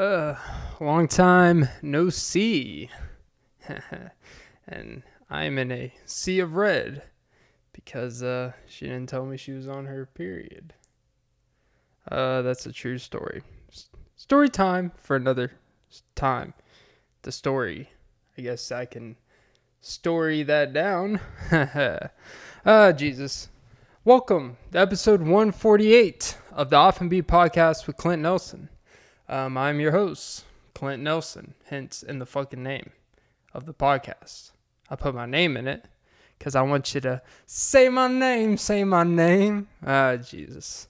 Uh, Long time no see. And I'm in a sea of red because she didn't tell me she was on her period. That's a true story. Story time for another time. The story. I guess I can story that down. Jesus. Welcome to episode 148 of the Often Be podcast with Clint Nelson. I'm your host, Clint Nelson, hence in the fucking name of the podcast. I put my name in it because I want you to say my name. Jesus.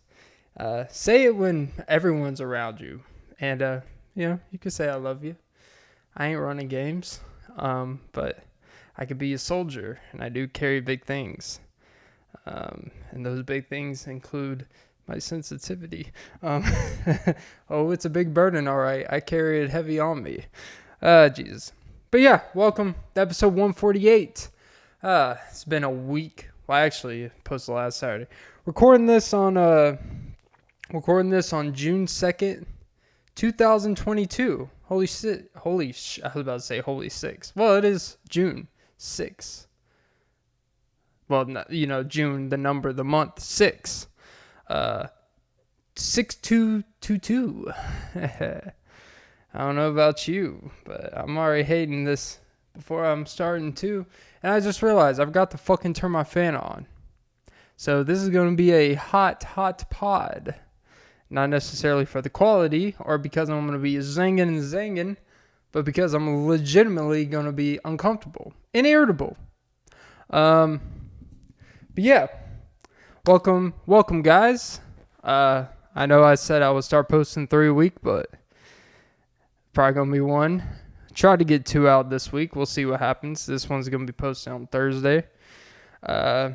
Say it when everyone's around you. And, you can say I love you. I ain't running games, but I could be a soldier, and I do carry big things. And those big things include my sensitivity. Oh, it's a big burden, all right. I carry it heavy on me. Jesus. But yeah, welcome to episode 148. It's been a week. Well, I actually posted last Saturday. Recording this on June 2nd, 2022. I was about to say holy six. Well, it is June 6th. Well, June, the number, the month, 6. 6222. I don't know about you, but I'm already hating this before I'm starting to. And I just realized I've got to fucking turn my fan on. So this is going to be a hot pod. Not necessarily for the quality or because I'm going to be zanging, but because I'm legitimately going to be uncomfortable and irritable. But yeah, welcome guys. I know I said I would start posting 3 a week, but probably gonna be one. Try to get 2 out this week. We'll see what happens. This one's gonna be posted on Thursday. Yeah,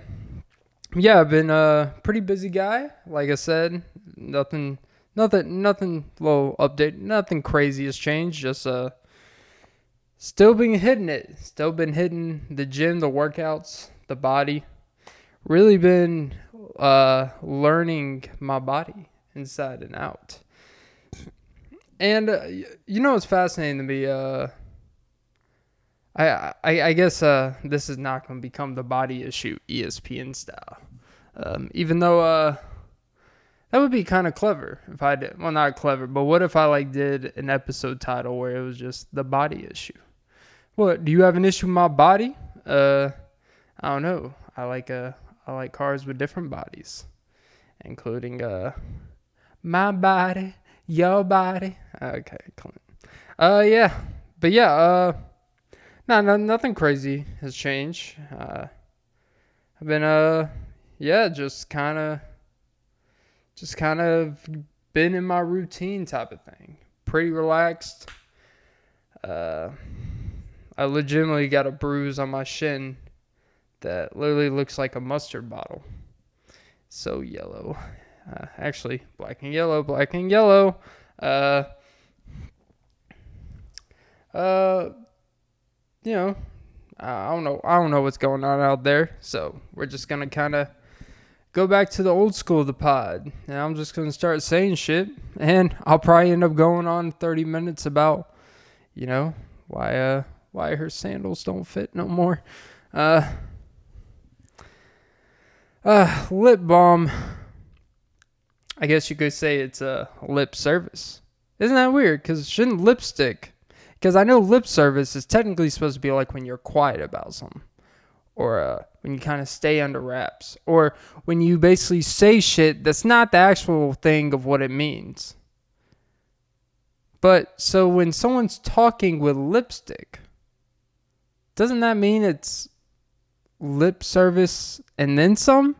I've been a pretty busy guy. Like I said, nothing. Little update. Nothing crazy has changed. Just still been hitting it. Still been hitting the gym, the workouts, the body. Really been learning my body inside and out. And it's fascinating to me. I guess this is not going to become the body issue ESPN style. Even though that would be kind of clever if I did. Well, not clever, but what if I did an episode title where it was just the body issue? What, do you have an issue with my body? I don't know. I like cars with different bodies, including my body, your body. Okay, Clint. Yeah, but yeah, nothing crazy has changed. I've been just kind of been in my routine type of thing. Pretty relaxed. I legitimately got a bruise on my shin that literally looks like a mustard bottle. So yellow. Actually, black and yellow. I don't know what's going on out there. So we're just gonna kind of go back to the old school of the pod. And I'm just gonna start saying shit, and I'll probably end up going on 30 minutes about, why her sandals don't fit no more. Lip balm. I guess you could say it's a lip service. Isn't that weird? Because shouldn't lipstick... Because I know lip service is technically supposed to be like when you're quiet about something. Or when you kind of stay under wraps. Or when you basically say shit that's not the actual thing of what it means. But, so when someone's talking with lipstick, doesn't that mean it's lip service and then some?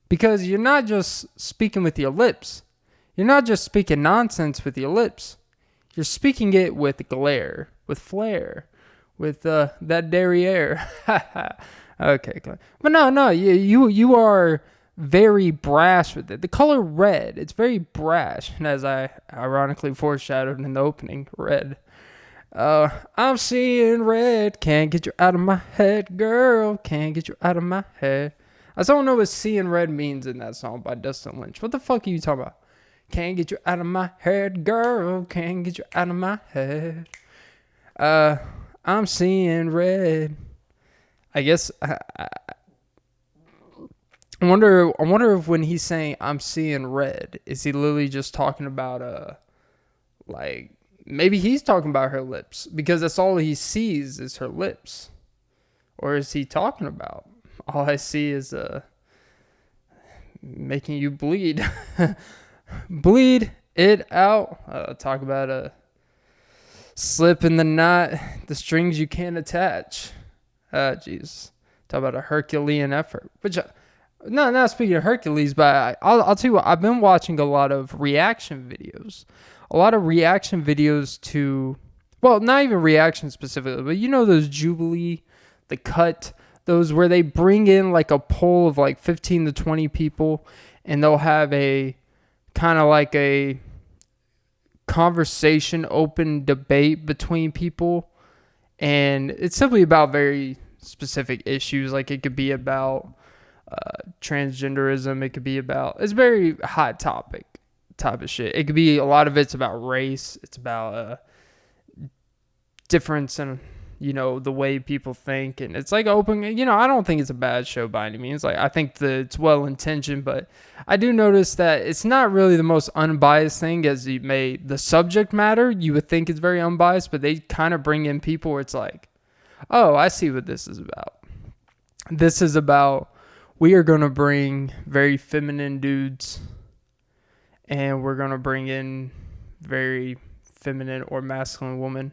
Because you're not just speaking with your lips. You're not just speaking nonsense with your lips. You're speaking it with glare, with flair, with that derriere. Okay, but no, you are very brash with it. The color red, it's very brash, and as I ironically foreshadowed in the opening, red. I'm seeing red, can't get you out of my head, girl, can't get you out of my head. I still don't know what seeing red means in that song by Dustin Lynch. What the fuck are you talking about? Can't get you out of my head, girl. Can't get you out of my head. I'm seeing red. I guess I wonder if when he's saying I'm seeing red, is he literally just talking about like maybe he's talking about her lips because that's all he sees is her lips, or is he talking about all I see is making you bleed, bleed it out. Talk about a slip in the knot, the strings you can't attach. Jesus, talk about a Herculean effort. Which, not speaking of Hercules, but I'll tell you what. I've been watching a lot of reaction videos, to, well, not even reaction specifically, but you know those Jubilee, the cut, those where they bring in like a poll of like 15 to 20 people, and they'll have a kind of like a conversation, open debate between people, and it's simply about very specific issues. Like it could be about transgenderism, it could be about, it's very hot topic type of shit. It could be, a lot of it's about race, it's about difference in, you know, the way people think, and it's like open, you know, I don't think it's a bad show by any means. Like I think that it's well intentioned, but I do notice that it's not really the most unbiased thing. As you may, the subject matter, you would think it's very unbiased, but they kind of bring in people where it's like, oh, I see what this is about. This is about, we are going to bring very feminine dudes, and we're going to bring in very feminine or masculine women.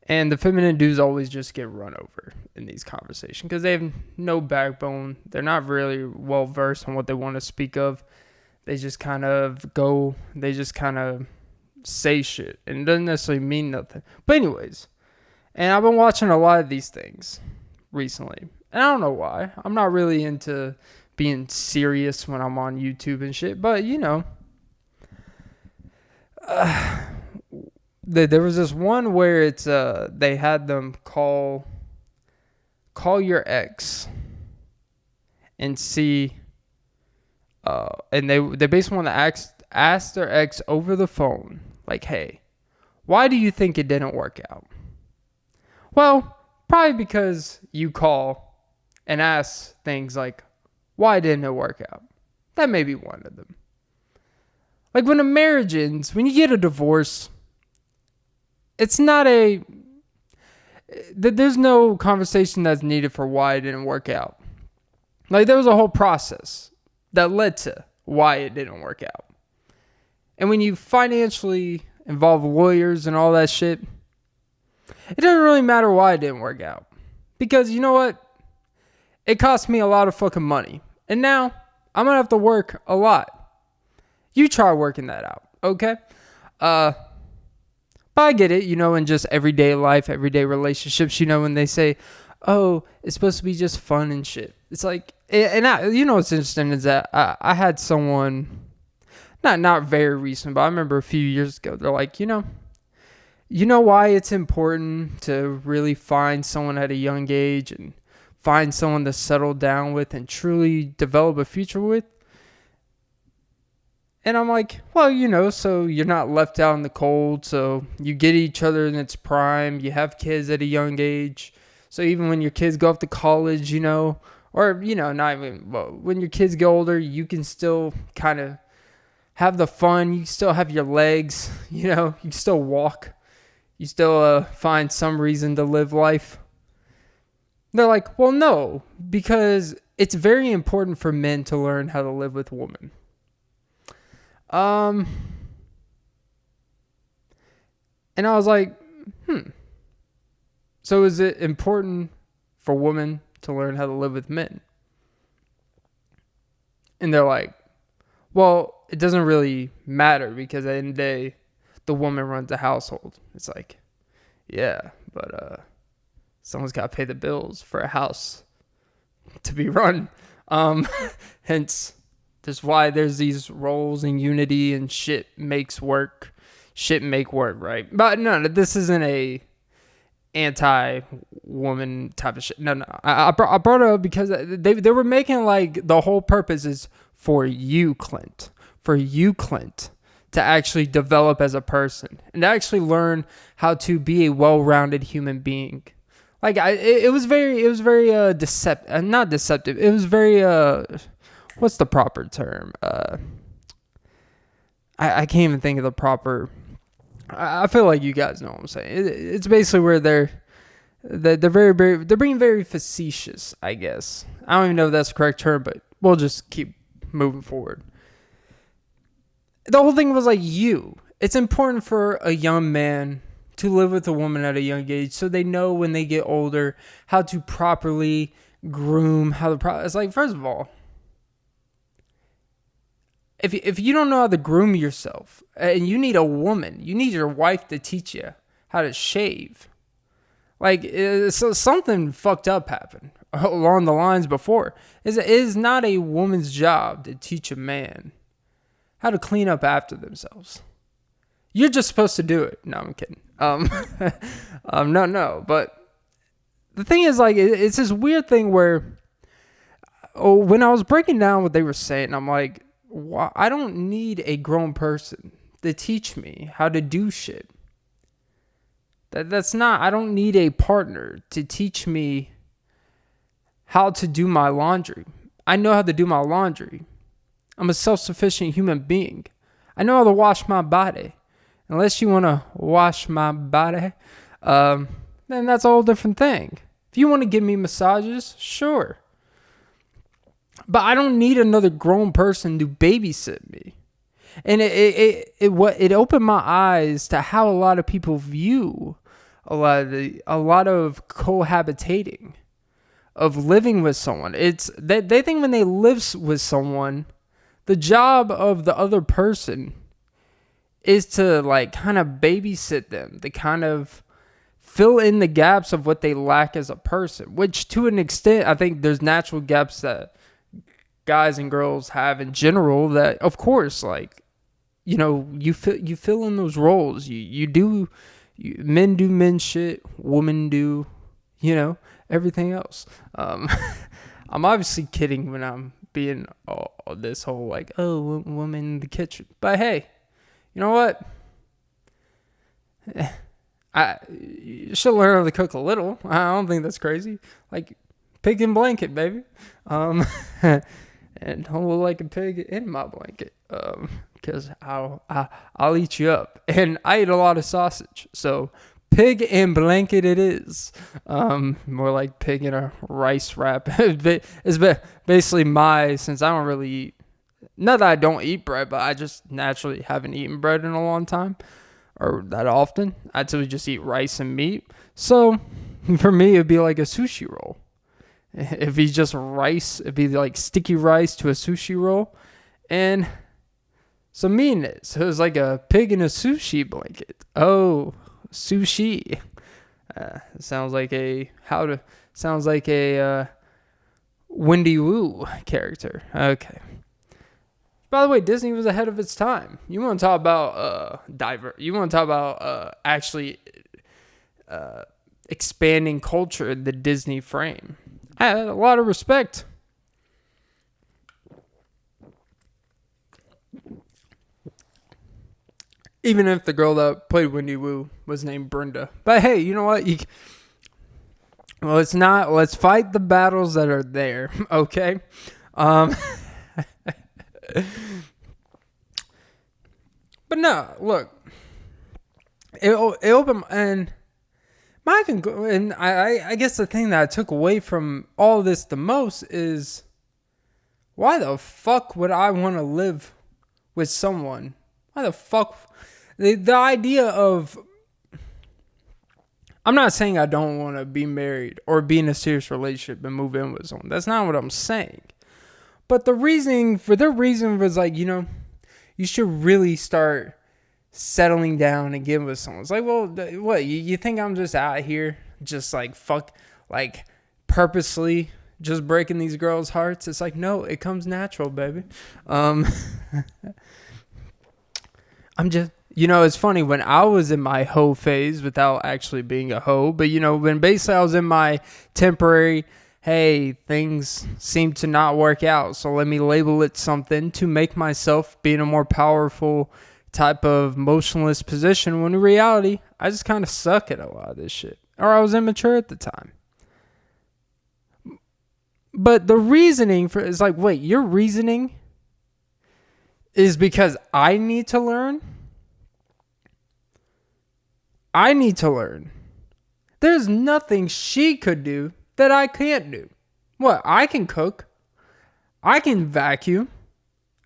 And the feminine dudes always just get run over in these conversations because they have no backbone. They're not really well versed on what they want to speak of. They just kind of say shit, and it doesn't necessarily mean nothing. But anyways, and I've been watching a lot of these things recently, and I don't know why. I'm not really into being serious when I'm on YouTube and shit, but you know, there was this one where it's they had them call your ex and see, and they basically want to ask their ex over the phone, like, hey, why do you think it didn't work out? Well, probably because you call and ask things like, why didn't it work out? That may be one of them. Like when a marriage ends, when you get a divorce, it's not there's no conversation that's needed for why it didn't work out. Like there was a whole process that led to why it didn't work out. And when you financially involve lawyers and all that shit, it doesn't really matter why it didn't work out. Because you know what? It cost me a lot of fucking money. And now I'm going to have to work a lot. You try working that out, okay? But I get it, you know, in just everyday life, everyday relationships, you know, when they say, oh, it's supposed to be just fun and shit. It's like, you know what's interesting is that I had someone, not very recent, but I remember a few years ago, they're like, you know why it's important to really find someone at a young age and find someone to settle down with and truly develop a future with? And I'm like, well, you know, so you're not left out in the cold. So you get each other in its prime. You have kids at a young age. So even when your kids go off to college, you know, or, you know, not even, well, when your kids get older, you can still kind of have the fun. You still have your legs, you know, you can still walk. You still find some reason to live life. They're like, well, no, because it's very important for men to learn how to live with women. And I was like, so is it important for women to learn how to live with men? And they're like, well, it doesn't really matter because at the end of the day, the woman runs the household. It's like, yeah, but someone's got to pay the bills for a house to be run. Hence, that's why there's these roles in unity and shit make work, right? But no, this isn't a anti-woman type of shit. No. I brought it up because they were making like the whole purpose is for you, Clint, to to actually develop as a person and to actually learn how to be a well-rounded human being. Like it was very deceptive, not deceptive. It was very what's the proper term? I can't even think of the proper. I feel like you guys know what I'm saying. It's basically where they're being very facetious, I guess. I don't even know if that's the correct term, but we'll just keep moving forward. The whole thing was like it's important for a young man to live with a woman at a young age so they know when they get older how to properly groom, it's like, first of all, if you don't know how to groom yourself and you need a woman, you need your wife to teach you how to shave. Like, so something fucked up happened along the lines before. It is not a woman's job to teach a man how to clean up after themselves. You're just supposed to do it. No, I'm kidding. No. But the thing is, like, it's this weird thing where, when I was breaking down what they were saying, I'm like, I don't need a grown person to teach me how to do shit. I don't need a partner to teach me how to do my laundry. I know how to do my laundry. I'm a self-sufficient human being. I know how to wash my body. Unless you want to wash my body, then that's a whole different thing. If you want to give me massages, sure. But I don't need another grown person to babysit me. And it opened my eyes to how a lot of people view a lot of cohabitating, of living with someone. It's they think when they live with someone, the job of the other person is to like kind of babysit them, to kind of fill in the gaps of what they lack as a person, which to an extent, I think there's natural gaps that guys and girls have in general that, of course, like, you fill in those roles. Men do men shit, women do, everything else. I'm obviously kidding when I'm being this whole like, woman in the kitchen. But hey, you know what? You should learn how to cook a little. I don't think that's crazy. Like, pig in blanket, baby. And I'll look like a pig in my blanket. Because I'll eat you up. And I eat a lot of sausage. So, pig in blanket it is. More like pig in a rice wrap. It's basically since I don't really eat. Not that I don't eat bread, but I just naturally haven't eaten bread in a long time. Or that often. I typically just eat rice and meat. So, for me, it'd be like a sushi roll. It'd be just rice. It'd be like sticky rice to a sushi roll. And some meat in it. So it was like a pig in a sushi blanket. Oh, sushi. Sounds like a Wendy Wu character. Okay. By the way, Disney was ahead of its time. You want to talk about You want to talk about actually expanding culture in the Disney frame. I had a lot of respect. Even if the girl that played Wendy Wu was named Brenda. But hey, you know what? Let's fight the battles that are there, okay? But no, look. It opened, and I guess the thing that I took away from all of this the most is, why the fuck would I want to live with someone? Why the fuck? The idea of, I'm not saying I don't want to be married or be in a serious relationship and move in with someone. That's not what I'm saying. But their reason was like, you should really start settling down and getting with someone. It's like, well, what, you think I'm just out here just like purposely just breaking these girls' hearts? It's like, no, it comes natural, baby. I'm just, it's funny, when I was in my hoe phase without actually being a hoe, but when basically I was in my temporary, hey, things seem to not work out, so let me label it something to make myself be in a more powerful type of motionless position when in reality, I just kind of suck at a lot of this shit. Or I was immature at the time. But the reasoning for is like, wait, your reasoning is because I need to learn? I need to learn. There's nothing she could do that I can't do. What? I can cook. I can vacuum.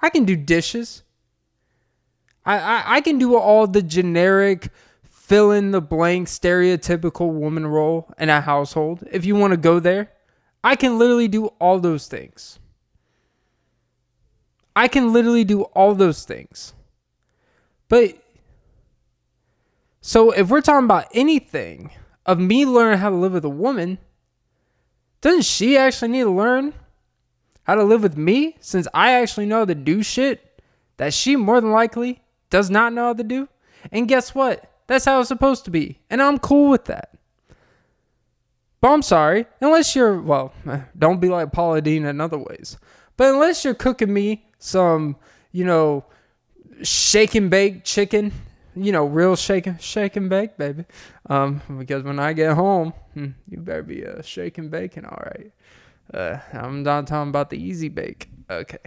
I can do dishes. I can do all the generic fill in the blank stereotypical woman role in a household. If you want to go there, I can literally do all those things. But so if we're talking about anything of me learning how to live with a woman, doesn't she actually need to learn how to live with me, since I actually know how to do shit that she more than likely does not know how to do? And guess what? That's how it's supposed to be. And I'm cool with that. But I'm sorry, unless you're, well, don't be like Paula Deen in other ways. But unless you're cooking me some, shake and bake chicken, real shake and bake, baby. Because when I get home, you better be shake and baking, all right. I'm not talking about the easy bake. Okay.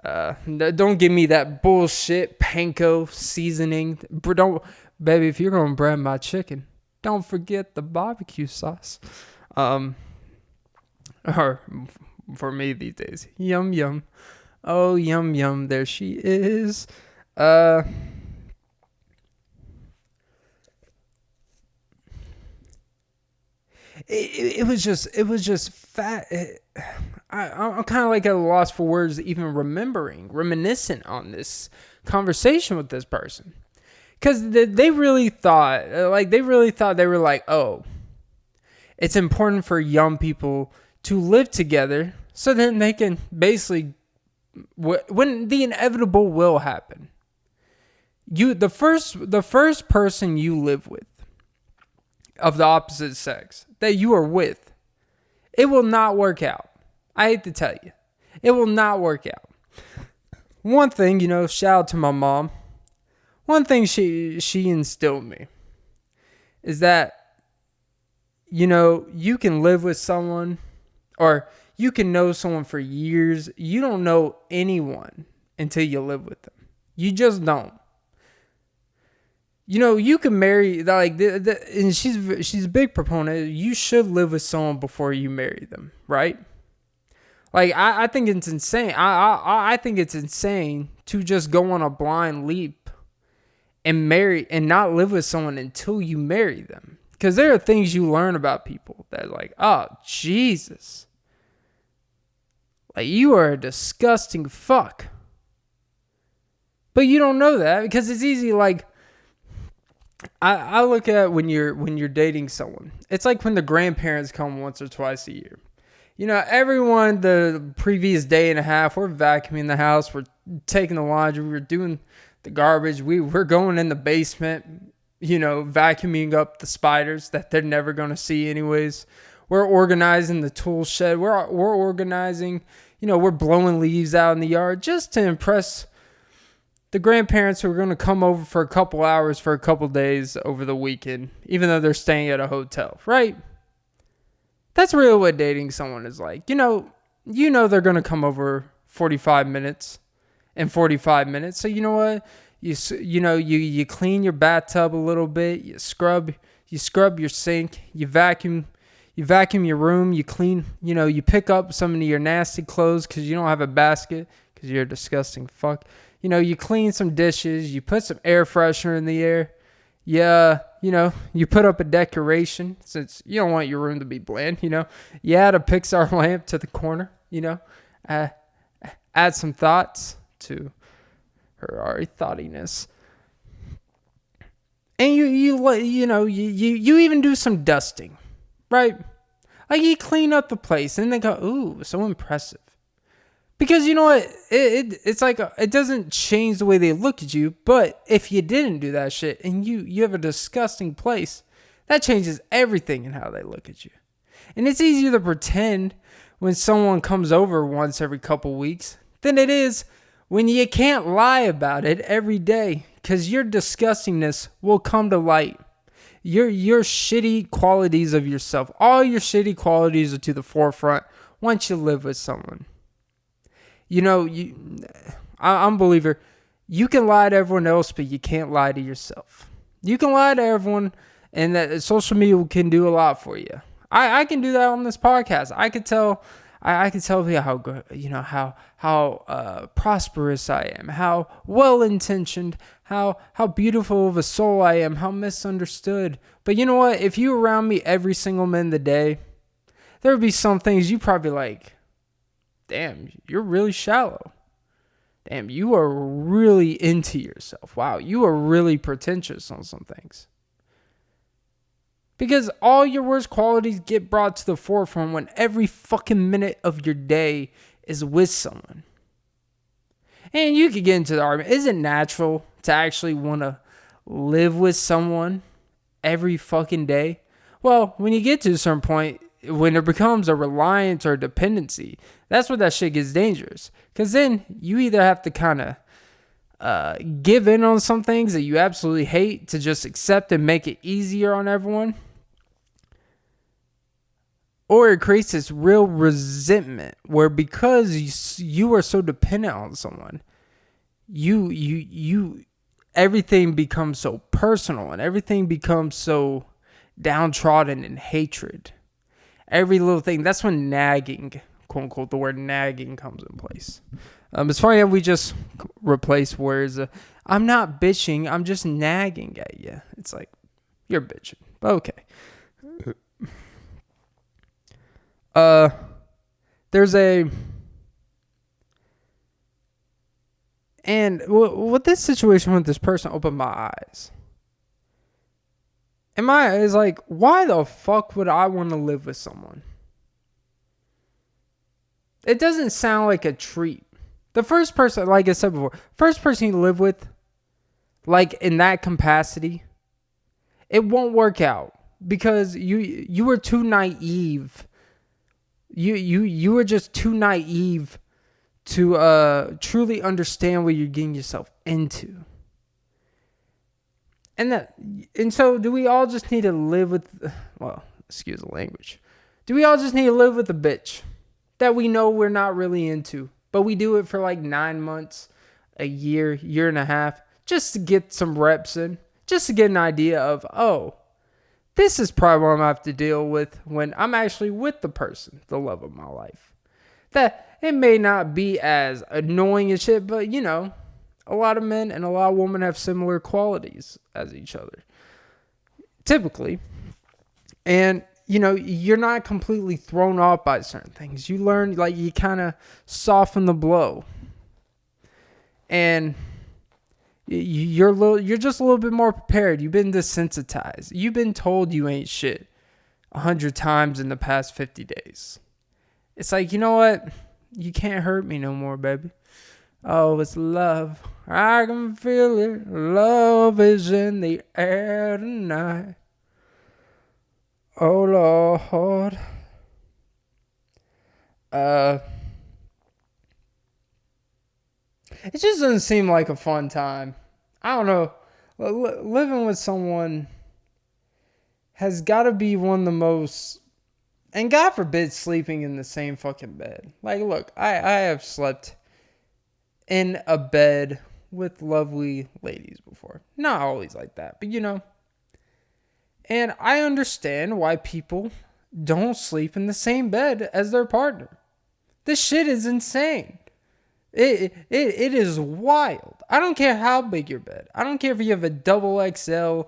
Don't give me that bullshit panko seasoning. Baby, if you're going to brand my chicken, don't forget the barbecue sauce. Or for me these days, yum, yum. Oh, yum, yum. There she is. It was just fat. I'm kind of like at a loss for words, even reminiscent on this conversation with this person, because they really thought they were like, oh, it's important for young people to live together so then they can basically, when the inevitable will happen, the first person you live with of the opposite sex that you are with, it will not work out. I hate to tell you, it will not work out. One thing, shout out to my mom. One thing she instilled in me is that, you can live with someone, or you can know someone for years. You don't know anyone until you live with them. You just don't. You can marry, and she's a big proponent. You should live with someone before you marry them, right? Like, I think it's insane. I think it's insane to just go on a blind leap and marry and not live with someone until you marry them. Because there are things you learn about people that are like, oh, Jesus. Like, you are a disgusting fuck. But you don't know that because it's easy. Like, I look at when you're dating someone, it's like when the grandparents come once or twice a year. Everyone the previous day and a half, we're vacuuming the house, we're taking the laundry, we're doing the garbage, we're going in the basement, vacuuming up the spiders that they're never going to see anyways. We're organizing the tool shed. We're organizing, we're blowing leaves out in the yard just to impress the grandparents who are going to come over for a couple hours for a couple days over the weekend, even though they're staying at a hotel, right? That's really what dating someone is like. They're going to come over 45 minutes and 45 minutes. So you know what? You clean your bathtub a little bit, you scrub your sink, you vacuum your room, you clean, you pick up some of your nasty clothes cuz you don't have a basket cuz you're a disgusting fuck. You clean some dishes, you put some air freshener in the air. Yeah, you put up a decoration since you don't want your room to be bland, You add a Pixar lamp to the corner, add some thoughts to her already thoughtiness. And you even do some dusting, right? Like you clean up the place and they go, ooh, so impressive. Because you know what, it's like it doesn't change the way they look at you, but if you didn't do that shit and you have a disgusting place, that changes everything in how they look at you. And it's easier to pretend when someone comes over once every couple weeks than it is when you can't lie about it every day, because your disgustingness will come to light. Your shitty qualities of yourself, all your shitty qualities are to the forefront once you live with someone. I'm a believer. You can lie to everyone else, but you can't lie to yourself. You can lie to everyone, and that social media can do a lot for you. I can do that on this podcast. I could tell you how good, how prosperous I am, how well intentioned, how beautiful of a soul I am, how misunderstood. But you know what? If you were around me every single minute of the day, there would be some things you probably like. Damn, you're really shallow. Damn, you are really into yourself. Wow, you are really pretentious on some things. Because all your worst qualities get brought to the forefront when every fucking minute of your day is with someone. And you could get into the argument. Is it natural to actually want to live with someone every fucking day? Well, when you get to a certain point, when it becomes a reliance or a dependency, that's where that shit gets dangerous. Because then you either have to kind of give in on some things that you absolutely hate to just accept and make it easier on everyone. Or it creates this real resentment where because you are so dependent on someone, you everything becomes so personal and everything becomes so downtrodden and hatred. Every little thing. That's when nagging, quote unquote, the word nagging comes in place. It's funny how we just replace words. I'm not bitching. I'm just nagging at you. It's like, you're bitching. Okay. And what this situation with this person opened my eyes. And my eyes like, why the fuck would I want to live with someone? It doesn't sound like a treat. The first person, like I said before, first person you live with, like in that capacity, it won't work out because you were too naive. You were just too naive to truly understand what you're getting yourself into. And so do we all just need to live with, well, excuse the language. Do we all just need to live with a bitch that we know we're not really into, but we do it for like 9 months, a year and a half, just to get some reps in, just to get an idea of, oh, this is probably what I'm going to have to deal with when I'm actually with the person, the love of my life. That it may not be as annoying as shit, but a lot of men and a lot of women have similar qualities as each other, typically. And, you're not completely thrown off by certain things. You learn, like, you kind of soften the blow. And you're just a little bit more prepared. You've been desensitized. You've been told you ain't shit 100 times in the past 50 days. It's like, you know what? You can't hurt me no more, baby. Oh, it's love. I can feel it. Love is in the air tonight. Oh, Lord. It just doesn't seem like a fun time. I don't know. Living with someone has got to be one of the most... And God forbid sleeping in the same fucking bed. Like, look, I have slept in a bed with lovely ladies before. Not always like that, but And I understand why people don't sleep in the same bed as their partner. This shit is insane. It is wild. I don't care how big your bed. I don't care if you have a double XL,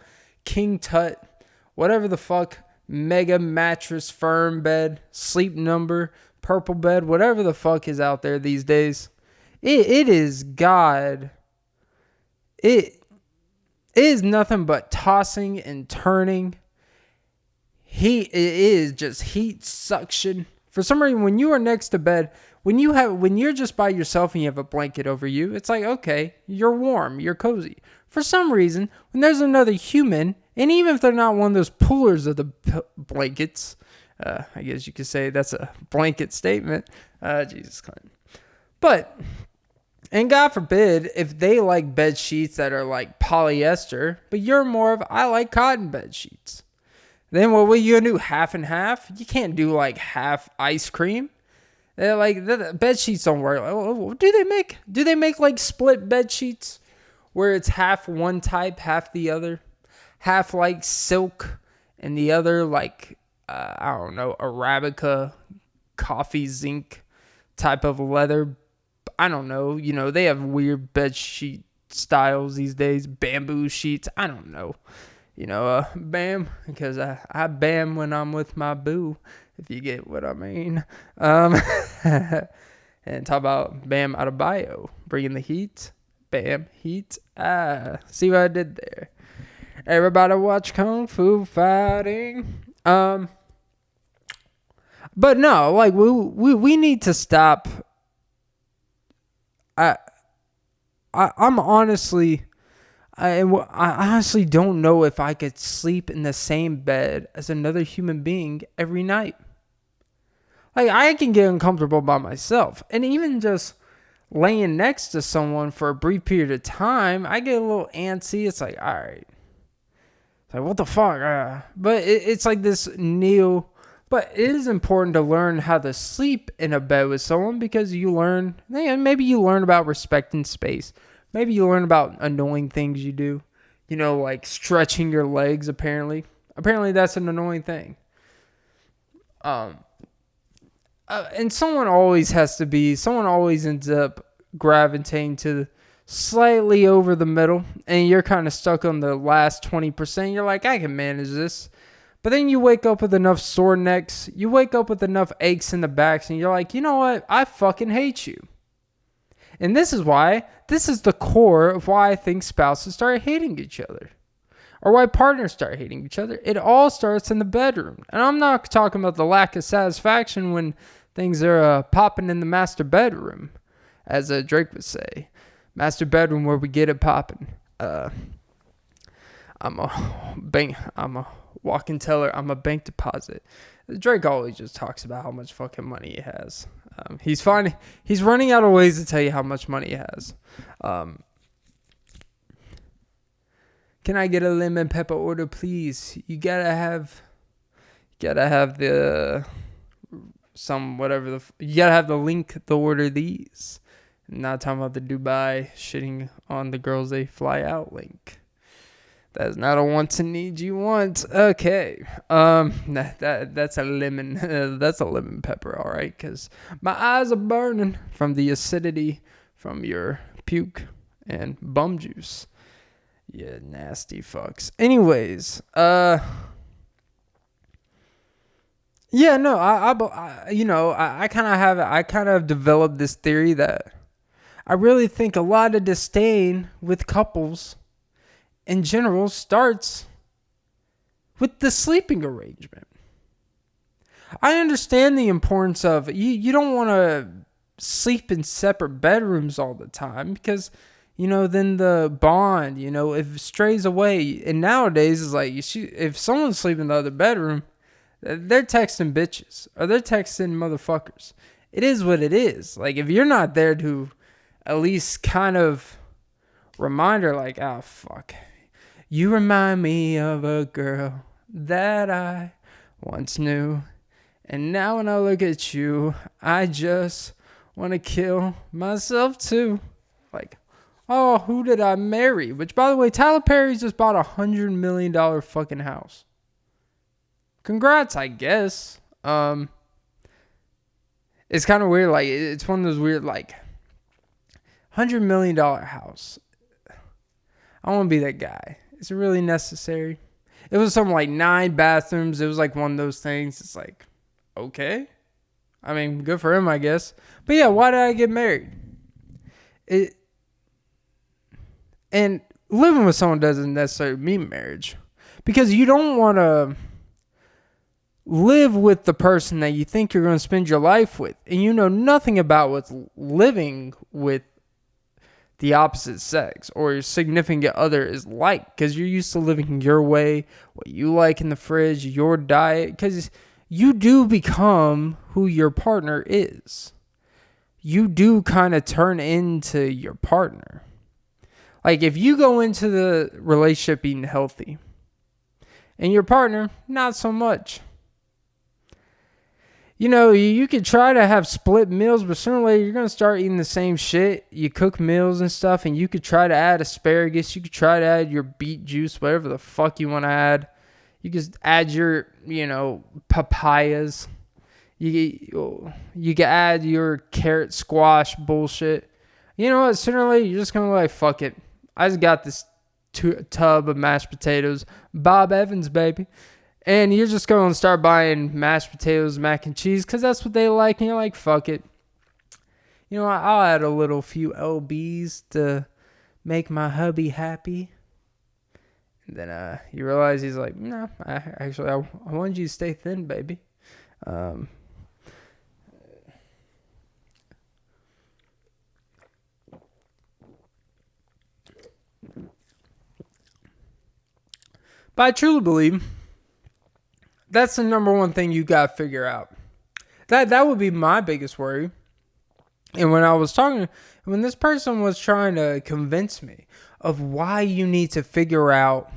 king tut, whatever the fuck, mega mattress, firm bed, sleep number, purple bed, whatever the fuck is out there these days. It is God. It is nothing but tossing and turning. It is just heat suction. For some reason, when you are next to bed, when you're just by yourself and you have a blanket over you, it's like, okay, you're warm, you're cozy. For some reason, when there's another human, and even if they're not one of those pullers of the blankets, I guess you could say that's a blanket statement. Jesus Christ. But And God forbid if they like bed sheets that are like polyester, but you're more of, I like cotton bed sheets. Then what will you do? Half and half? You can't do like half ice cream. They're like, the bed sheets don't work. Do they make like split bed sheets where it's half one type, half the other? Half like silk and the other like, I don't know, Arabica, coffee zinc type of leather. I don't know. You know, they have weird bed sheet styles these days. Bamboo sheets. I don't know. You know, bam, because I bam when I'm with my boo, if you get what I mean. And talk about Bam out of bio, bringing the heat. Bam, heat. See what I did there. Everybody watch Kung Fu fighting. But no, like we need to stop. I'm honestly. I honestly don't know if I could sleep in the same bed as another human being every night. Like, I can get uncomfortable by myself. And even just laying next to someone for a brief period of time, I get a little antsy. It's like, all right. It's like, what the fuck? But it's like this But it is important to learn how to sleep in a bed with someone because you learn, maybe you learn about respecting space. Maybe you learn about annoying things you do. You know, like stretching your legs, apparently. Apparently that's an annoying thing. And someone always ends up gravitating to slightly over the middle. And you're kind of stuck on the last 20%. You're like, I can manage this. But then you wake up with enough sore necks. You wake up with enough aches in the backs. And you're like, you know what? I fucking hate you. And this is the core of why I think spouses start hating each other. Or why partners start hating each other. It all starts in the bedroom. And I'm not talking about the lack of satisfaction when things are popping in the master bedroom. As Drake would say. Master bedroom where we get it popping. I'm a walk-in teller. I'm a bank deposit. Drake always just talks about how much fucking money he has. He's running out of ways to tell you how much money he has. Can I get a lemon pepper order, please? You gotta have the you gotta have the link to order these. I'm not talking about the Dubai shitting on the girls they fly out link. That's not a want to need you want. Okay. That's a lemon. That's a lemon pepper, all right? Because my eyes are burning from the acidity from your puke and bum juice. Yeah, nasty fucks. Anyways, yeah, no, I kind of developed this theory that I really think a lot of disdain with couples in general starts with the sleeping arrangement. I understand the importance of you don't want to sleep in separate bedrooms all the time because then the bond if it strays away. And nowadays it's like if someone's sleeping in the other bedroom, they're texting bitches or they're texting motherfuckers. It is what it is. Like if you're not there to at least kind of remind her like, oh fuck, you remind me of a girl that I once knew. And now when I look at you, I just want to kill myself too. Like, oh, who did I marry? Which, by the way, Tyler Perry just bought $100 million fucking house. Congrats, I guess. It's kind of weird. Like, it's one of those weird, like, $100 million house. I want to be that guy. Is it really necessary? It was something like 9 bathrooms. It was like one of those things. It's like, okay. I mean, good for him, I guess. But yeah, why did I get married? And living with someone doesn't necessarily mean marriage. Because you don't want to live with the person that you think you're going to spend your life with. And you know nothing about what living with the opposite sex or your significant other is like, because you're used to living your way, what you like in the fridge, your diet, because you do become who your partner is. you do kind of turn into your partner. Like if you go into the relationship eating healthy and your partner, not so much. You know, you could try to have split meals, but sooner or later you're going to start eating the same shit. You cook meals and stuff, and you could try to add asparagus. You could try to add your beet juice, whatever the fuck you want to add. You could add your, papayas. You can add your carrot squash bullshit. You know what? Sooner or later you're just going to be like, fuck it. I just got this tub of mashed potatoes. Bob Evans, baby. And you're just going to start buying mashed potatoes, mac and cheese, because that's what they like. And you're like, fuck it. You know, I'll add a little few LBs to make my hubby happy. And then you realize he's like, no, I wanted you to stay thin, baby. But I truly believe that's the number one thing you got to figure out. That would be my biggest worry. And when this person was trying to convince me of why you need to figure out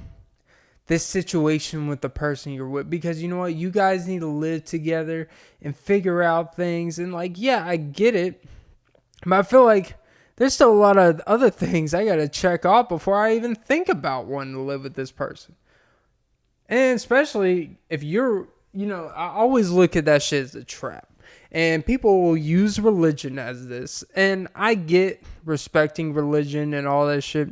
this situation with the person you're with, because you know what, you guys need to live together and figure out things. And like, yeah, I get it, but I feel like there's still a lot of other things I got to check off before I even think about wanting to live with this person. And especially if you're, I always look at that shit as a trap. And people will use religion as this. And I get respecting religion and all that shit.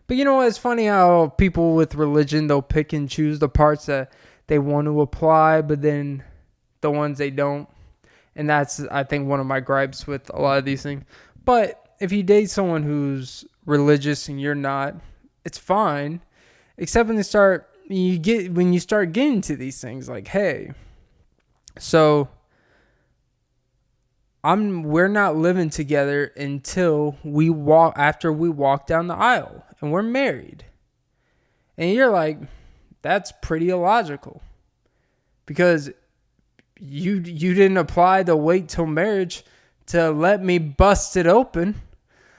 But you know what? It's funny how people with religion, they'll pick and choose the parts that they want to apply, but then the ones they don't. And that's, I think, one of my gripes with a lot of these things. But if you date someone who's religious and you're not, it's fine. Except when you start getting to these things like, hey, so we're not living together until after we walk down the aisle and we're married. And you're like, that's pretty illogical. Because you didn't apply the wait till marriage to let me bust it open.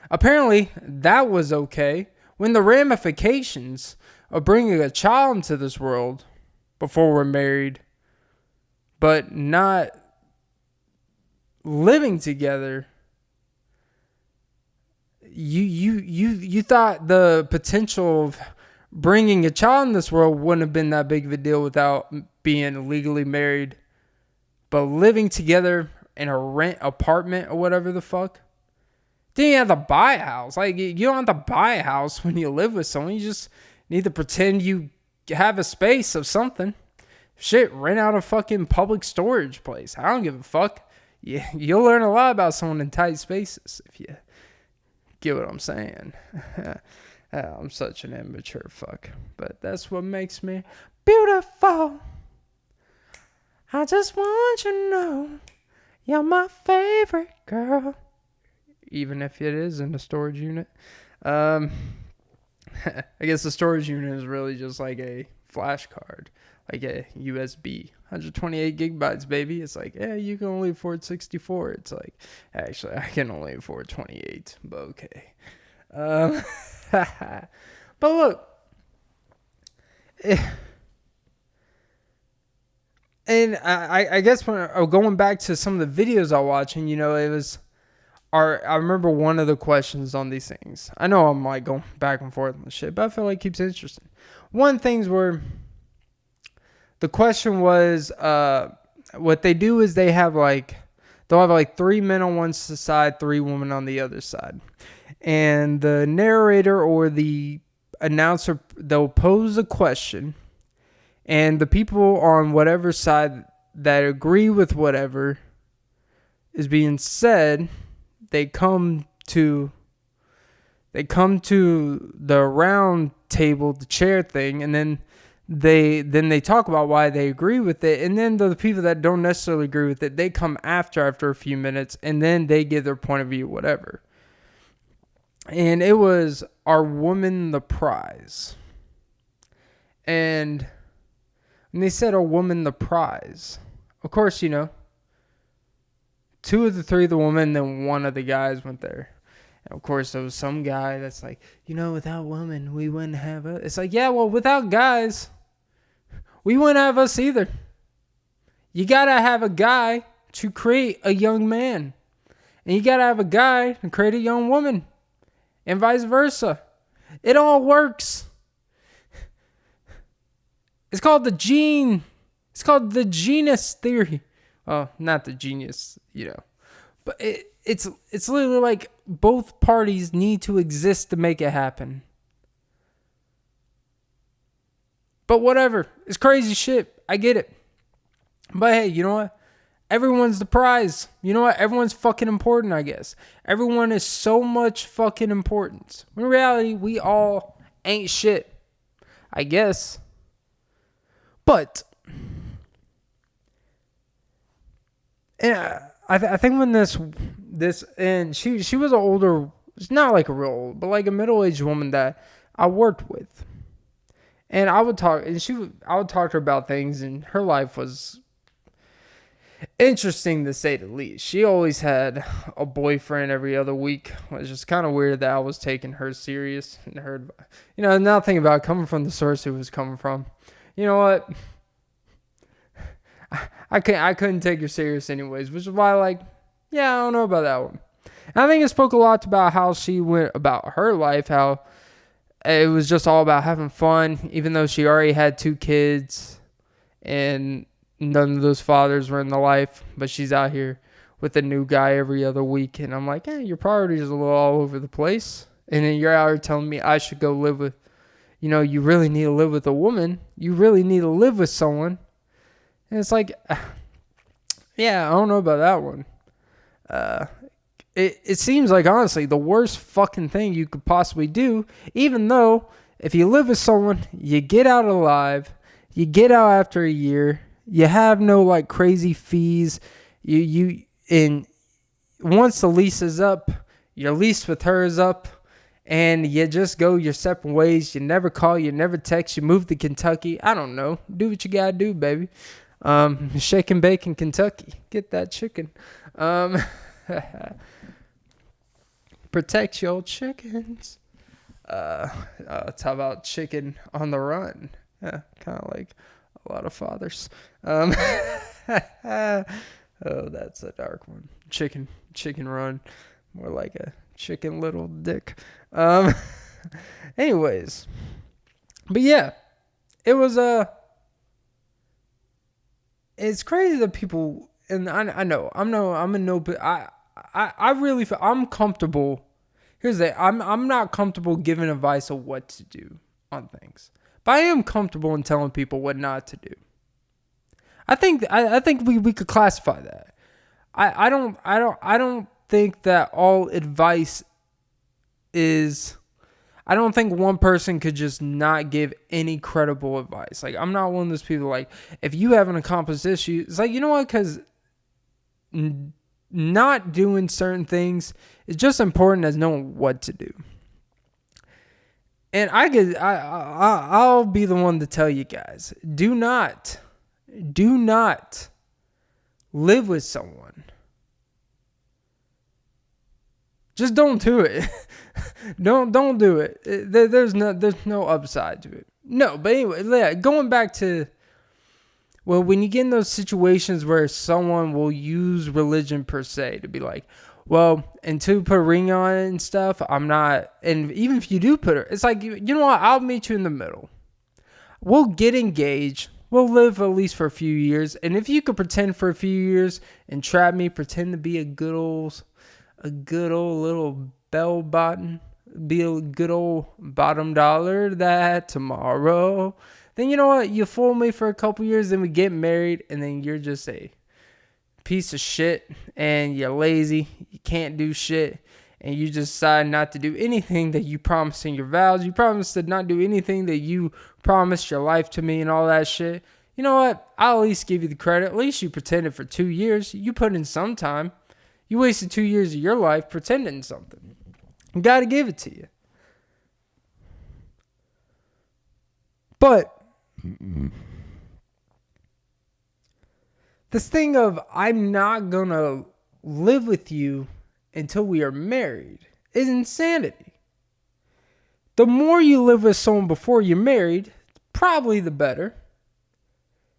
Apparently that was okay, when the ramifications of bringing a child into this world before we're married, but not living together, you thought the potential of bringing a child in this world wouldn't have been that big of a deal without being legally married, but living together in a rent apartment or whatever the fuck. Then you have to buy a house. Like, you don't have to buy a house when you live with someone. You just need to pretend you have a space of something. Shit, rent out a fucking public storage place. I don't give a fuck. Yeah, you'll learn a lot about someone in tight spaces if you get what I'm saying. I'm such an immature fuck. But that's what makes me beautiful. I just want you to know you're my favorite girl. Even if it is in a storage unit. I guess the storage unit is really just like a flash card. Like a USB. 128 gigabytes, baby. It's like, yeah, you can only afford 64. It's like, actually, I can only afford 28. But okay. But look. And I guess when going back to some of the videos I watch, and it was... I remember one of the questions on these things. I know I'm like going back and forth on this shit, but I feel like it keeps it interesting. One things were, the question was, what they do is they'll have like 3 men on one side, 3 women on the other side. And the narrator or the announcer, they'll pose a question. And the people on whatever side that agree with whatever is being said, they come to the round table, the chair thing, and then they talk about why they agree with it, and then the people that don't necessarily agree with it, they come after a few minutes, and then they give their point of view, whatever. And it was, are women the prize? And when they said, are women the prize? Of course, two of the three of the women, then one of the guys went there. And of course, there was some guy that's like, without women, we wouldn't have us. It's like, yeah, well, without guys, we wouldn't have us either. You got to have a guy to create a young man. And you got to have a guy to create a young woman. And vice versa. It all works. It's called the It's called the genus theory. Well, not the genius, But it's literally like both parties need to exist to make it happen. But whatever. It's crazy shit. I get it. But hey, you know what? Everyone's the prize. You know what? Everyone's fucking important, I guess. Everyone is so much fucking importance. In reality, we all ain't shit. I guess. But I think when this and she was an older, it's not like a real old, but like a middle-aged woman that I worked with. And I would talk to her about things, and her life was interesting to say the least. She always had a boyfriend every other week. It was just kind of weird that I was taking her serious and her, now thinking about it, coming from the source it was coming from. You know what? I couldn't take her serious anyways, which is why I don't know about that one. And I think it spoke a lot about how she went about her life, how it was just all about having fun, even though she already had 2 kids and none of those fathers were in the life, but she's out here with a new guy every other week. And I'm like, your priorities are a little all over the place. And then you're out here telling me I should go live with, you really need to live with a woman. You really need to live with someone. And it's like, yeah, I don't know about that one. It seems like, honestly, the worst fucking thing you could possibly do, even though if you live with someone, you get out alive, you get out after a year, you have no crazy fees, and once the lease is up, your lease with her is up, and you just go your separate ways. You never call, you never text, you move to Kentucky. I don't know. Do what you gotta do, baby. Shake and bake in Kentucky. Get that chicken. Protect your chickens. It's how about chicken on the run? Yeah, kind of like a lot of fathers. Oh, that's a dark one. Chicken run. More like a chicken little dick. Anyways. But yeah. It was it's crazy that people, and I know, but I really feel I'm comfortable. Here's the thing, I'm not comfortable giving advice of what to do on things. But I am comfortable in telling people what not to do. I think we could classify that. I don't think that all advice is. I don't think one person could just not give any credible advice. I'm not one of those people if you haven't accomplished this, it's you know what? Because not doing certain things is just important as knowing what to do. And I'll be the one to tell you guys, do not live with someone. Just don't do it. Don't do it. There's no upside to it. No, but anyway, going back to, when you get in those situations where someone will use religion per se to be and to put a ring on it and stuff, I'm not, and even if you do put it, it's you know what, I'll meet you in the middle. We'll get engaged. We'll live at least for a few years. And if you could pretend for a few years and trap me, pretend to be a good old little bell button, be a good old bottom dollar that tomorrow, then you know what, you fool me for a couple years, then we get married, and then you're just a piece of shit, and you're lazy, you can't do shit, and you just decide not to do anything that you promised in your vows. You promised to not do anything that you promised your life to me and all that shit. You know what, I'll at least give you the credit. At least you pretended for 2 years. You put in some time. You wasted 2 years of your life pretending something. I gotta give it to you. But this thing of I'm not gonna live with you until we are married is insanity. The more you live with someone before you're married, probably the better.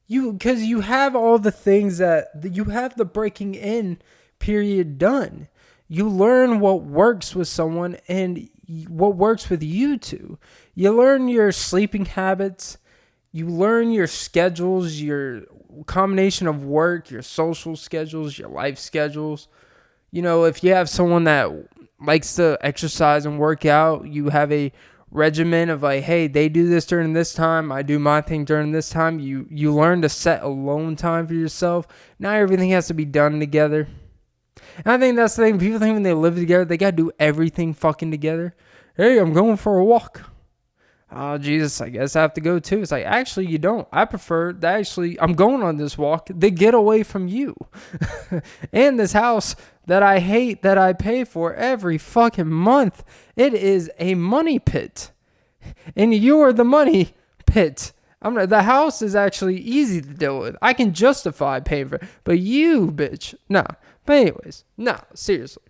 Because you have all the things that you have the breaking in period done. You learn what works with someone and what works with you two. You learn your sleeping habits. You learn your schedules, your combination of work, your social schedules, your life schedules. You know, if you have someone that likes to exercise and work out, you have a regimen of like, hey, they do this during this time, I do my thing during this time. You learn to set alone time for yourself. Not everything has to be done together. And I think that's the thing. People think when they live together, they got to do everything fucking together. Hey, I'm going for a walk. Oh, Jesus, I guess I have to go too. It's like, actually, you don't. I prefer that actually, I'm going on this walk to get away from you. And this house that I hate that I pay for every fucking month. It is a money pit. And you're the money pit. The house is actually easy to deal with. I can justify paying for it. But you, bitch, no. But anyways, no, seriously.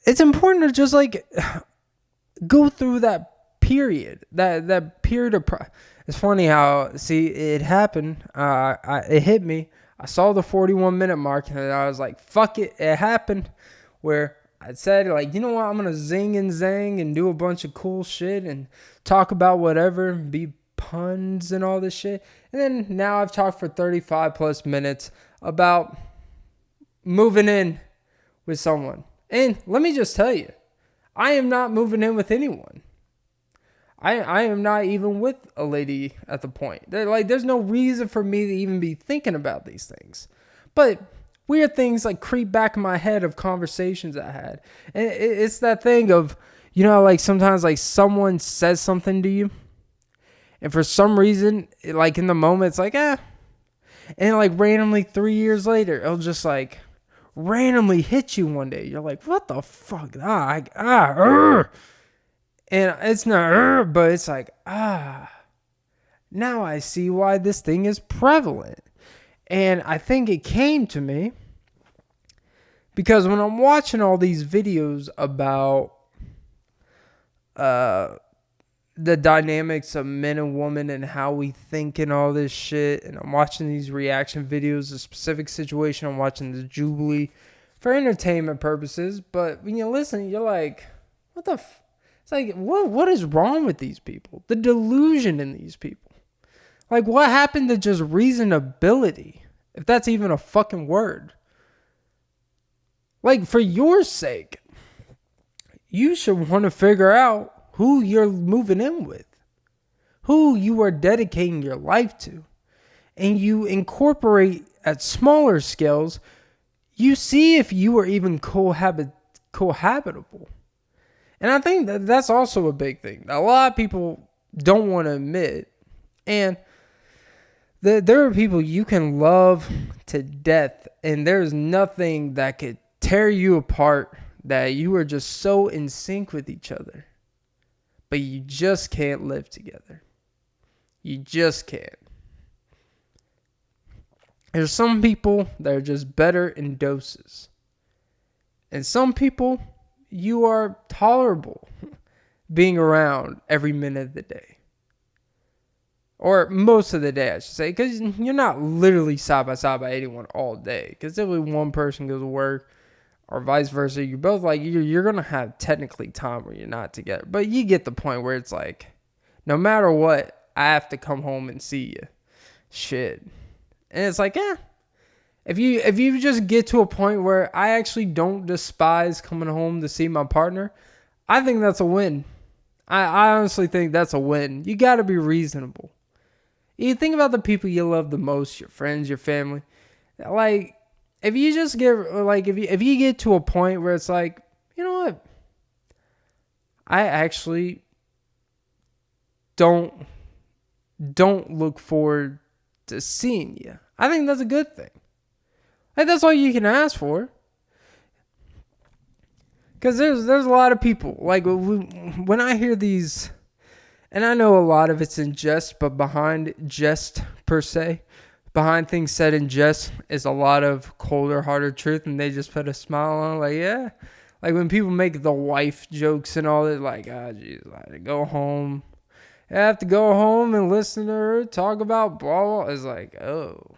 It's important to just like go through that period, that period of. It's funny how it happened. It hit me. I saw the 41-minute mark and I was like, "Fuck it!" It happened. Where I said like, you know what? I'm gonna zing and zang and do a bunch of cool shit and talk about whatever, be puns and all this shit. And then now I've talked for 35 plus minutes about moving in with someone. And let me just tell you, I am not moving in with anyone. I am not even with a lady at the point. There's no reason for me to even be thinking about these things. But weird things like creep back in my head of conversations I had. And it's that thing of, you know, like sometimes like someone says something to you. And for some reason, like in the moment, it's like, eh. And like randomly 3 years later, it'll just like randomly hit you one day. You're like, what the fuck? And it's not, but it's like, now I see why this thing is prevalent. And I think it came to me because when I'm watching all these videos about the dynamics of men and women and how we think and all this shit, and I'm watching these reaction videos, a specific situation, I'm watching the Jubilee for entertainment purposes, but when you listen, you're like, what the it's like, what is wrong with these people? The delusion in these people. Like, what happened to just reasonability? If that's even a fucking word. Like, for your sake, you should want to figure out who you're moving in with. Who you are dedicating your life to. And you incorporate at smaller scales, you see if you are even cohabitable. And I think that that's also a big thing. A lot of people don't want to admit. And there are people you can love to death. And there's nothing that could tear you apart. That you are just so in sync with each other. But you just can't live together. You just can't. There's some people that are just better in doses. And some people, you are tolerable being around every minute of the day. Or most of the day, I should say. Because you're not literally side by side by anyone all day. Because if one person goes to work or vice versa, you're both like, you're going to have technically time where you're not together. But you get the point where it's like, no matter what, I have to come home and see you. Shit. And it's like, if you just get to a point where I actually don't despise coming home to see my partner, I think that's a win. I honestly think that's a win. You got to be reasonable. You think about the people you love the most, your friends, your family. Like, if you just get, like, if you get to a point where it's like, you know what? I actually don't look forward to seeing you. I think that's a good thing. Like, that's all you can ask for. Because there's a lot of people, like, when I hear these, And I know a lot of it's in jest, but behind jest per se, behind things said in jest is a lot of colder, harder truth, and they just put a smile on, like, yeah. Like when people make the wife jokes and all that, like, ah, jeez, I had to go home. I have to go home and listen to her talk about blah, blah. It's like, oh.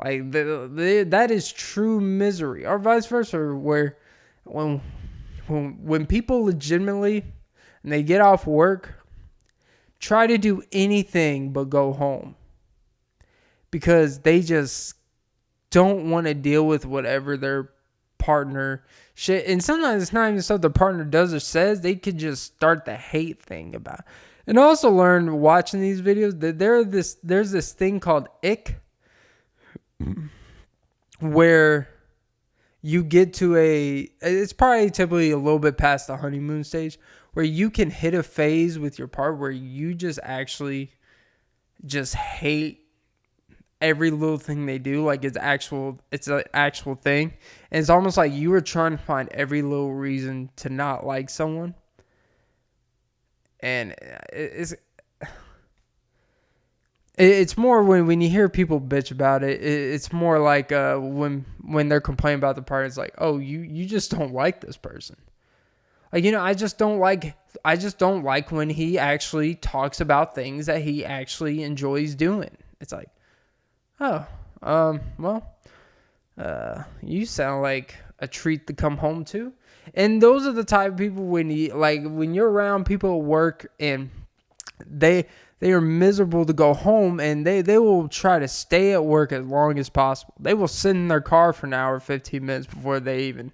Like, that is true misery. Or vice versa, where when people legitimately, and they get off work, try to do anything but go home. Because they just don't want to deal with whatever their partner shit. And sometimes it's not even stuff the partner does or says. They could just start the hate thing about it. And also learn watching these videos that there's this thing called ick, where you get to it's probably typically a little bit past the honeymoon stage, where you can hit a phase with your partner where you just actually just hate every little thing they do, like it's an actual thing. And it's almost like you were trying to find every little reason to not like someone. And it's more when you hear people bitch about it, it's more like when they're complaining about the partner, it's like, oh, you just don't like this person. Like, I just don't like when he actually talks about things that he actually enjoys doing. It's like, oh, well, you sound like a treat to come home to. And those are the type of people when you're around people at work and they are miserable to go home, and they will try to stay at work as long as possible. They will sit in their car for an hour, 15 minutes before they even,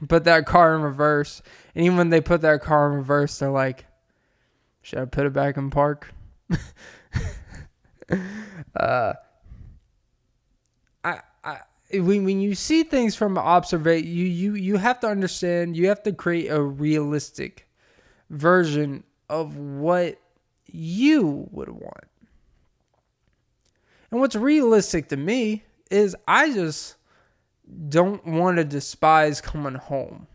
put that car in reverse. And even when they put that car in reverse, they're like, should I put it back in park? When you see things from observation, you have to understand, you have to create a realistic version of what you would want. And what's realistic to me is I just don't want to despise coming home.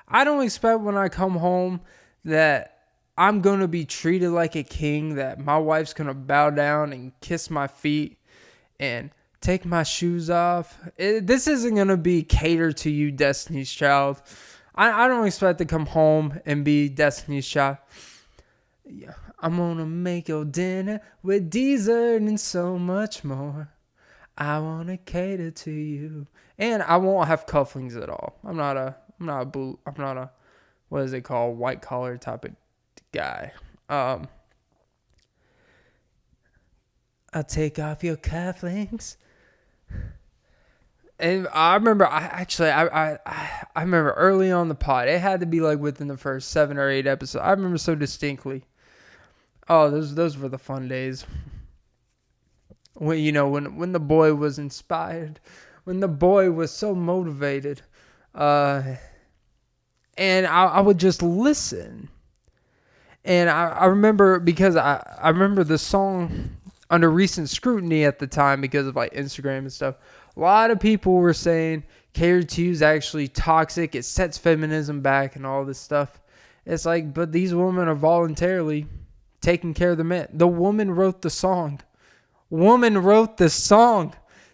I don't expect when I come home that I'm going to be treated like a king, that my wife's going to bow down and kiss my feet and take my shoes off. This isn't going to be catered to you, Destiny's Child. I don't expect to come home and be Destiny's Child. Yeah, I'm going to make your dinner with dessert and so much more. I want to cater to you. And I won't have cufflinks at all. I'm not a what is it called? White collar type of guy. I'll take off your cufflinks. And I remember, I remember early on the pod, it had to be like within the first 7 or 8 episodes. I remember so distinctly. Oh, those were the fun days. When the boy was inspired, when the boy was so motivated, and I would just listen. And I remember, because I remember the song under recent scrutiny at the time because of like Instagram and stuff. A lot of people were saying Cater to You is actually toxic. It sets feminism back and all this stuff. It's like, but these women are voluntarily taking care of the men. The woman wrote the song.